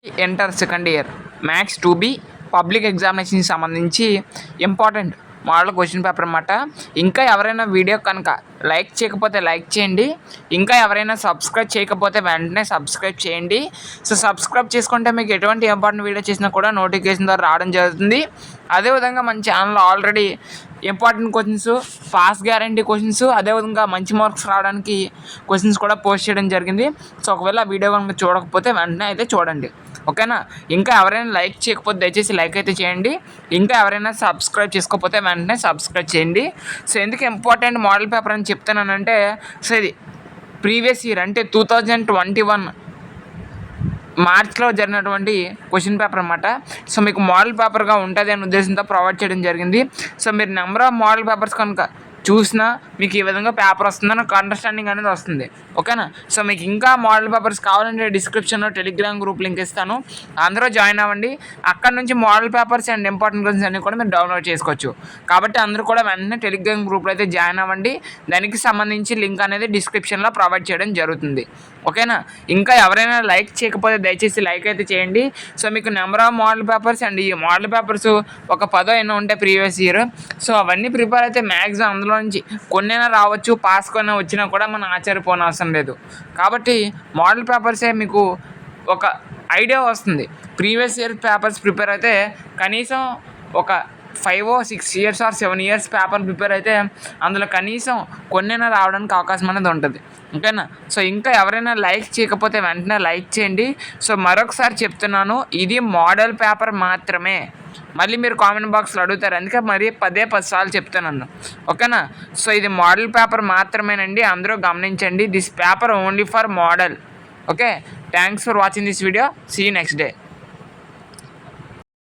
Inter second year maths 2B public ఎగ్జామినేషన్కి సంబంధించి important model question paper అన్నమాట. ఇంకా ఎవరైనా వీడియో కనుక లైక్ చేయకపోతే లైక్ చేయండి. ఇంకా ఎవరైనా సబ్స్క్రైబ్ చేయకపోతే వెంటనే సబ్స్క్రైబ్ చేయండి. సో సబ్స్క్రైబ్ చేసుకుంటే మీకు ఎటువంటి ఇంపార్టెంట్ వీడియో చేసినా కూడా నోటిఫికేషన్ ద్వారా రావడం జరుగుతుంది. అదేవిధంగా మన ఛానల్లో already important questions, pass guarantee questions, అదేవిధంగా మంచి మార్క్స్ రావడానికి క్వశ్చన్స్ కూడా పోస్ట్ చేయడం జరిగింది. సో ఒకవేళ ఆ వీడియో కనుక చూడకపోతే వెంటనే అయితే చూడండి, ఓకేనా. ఇంకా ఎవరైనా లైక్ చేయకపోతే దయచేసి లైక్ అయితే చేయండి. ఇంకా ఎవరైనా సబ్స్క్రైబ్ చేసుకోకపోతే వెంటనే సబ్స్క్రైబ్ చేయండి. సో ఎందుకు ఇంపార్టెంట్ మోడల్ పేపర్ అని చెప్తున్నానంటే, సో ఇది ప్రీవియస్ ఇయర్ అంటే 2021 మార్చ్లో జరిగినటువంటి క్వశ్చన్ పేపర్ అన్నమాట. సో మీకు మోడల్ పేపర్గా ఉంటుంది అనే ఉద్దేశంతో ప్రొవైడ్ చేయడం జరిగింది. సో మీరు నెంబర్ ఆఫ్ మోడల్ పేపర్స్ కనుక చూసినా మీకు ఈ విధంగా పేపర్ వస్తుందని ఒక అండర్స్టాండింగ్ అనేది వస్తుంది, ఓకేనా. సో మీకు ఇంకా మోడల్ పేపర్స్ కావాలంటే డిస్క్రిప్షన్లో టెలిగ్రామ్ గ్రూప్ లింక్ ఇస్తాను, అందరూ జాయిన్ అవ్వండి. అక్కడ నుంచి model papers and important questions అన్నీ కూడా మీరు డౌన్లోడ్ చేసుకోవచ్చు. కాబట్టి అందరూ కూడా వెంటనే టెలిగ్రామ్ గ్రూప్లో అయితే జాయిన్ అవ్వండి. దానికి సంబంధించి లింక్ అనేది డిస్క్రిప్షన్లో ప్రొవైడ్ చేయడం జరుగుతుంది, ఓకేనా. ఇంకా ఎవరైనా లైక్ చేయకపోతే దయచేసి లైక్ అయితే చేయండి. సో మీకు number of model papers and ఈ మోడల్ పేపర్స్ ఒక 10 ఎన్నో ఉంటాయి ప్రీవియస్ ఇయర్. సో అవన్నీ ప్రిపేర్ అయితే మ్యాక్సిమం అందులో నుంచి కొన్నైనా రావచ్చు, పాస్ కొన్న వచ్చినా కూడా మనం ఆశ్చర్యపోని అవసరం లేదు. కాబట్టి మోడల్ పేపర్సే మీకు ఒక ఐడియా వస్తుంది. ప్రీవియస్ ఇయర్ పేపర్స్ ప్రిపేర్ అయితే కనీసం ఒక 5 or 6 years or 7 years paper prepare అయితే అందులో కనీసం కొన్నైనా రావడానికి అవకాశం అనేది ఉంటుంది, ఓకేనా. సో ఇంకా ఎవరైనా లైక్ చేయకపోతే వెంటనే లైక్ చేయండి. సో మరొకసారి చెప్తున్నాను, ఇది మోడల్ పేపర్ మాత్రమే. మళ్ళీ మీరు కామెంట్ బాక్స్లో అడుగుతారు, అందుకే మరీ 10 సార్లు చెప్తున్నాను, ఓకేనా. సో ఇది మోడల్ పేపర్ మాత్రమేనండి, అందరూ గమనించండి. This paper only for model, okay. Thanks for watching this video. See you next day.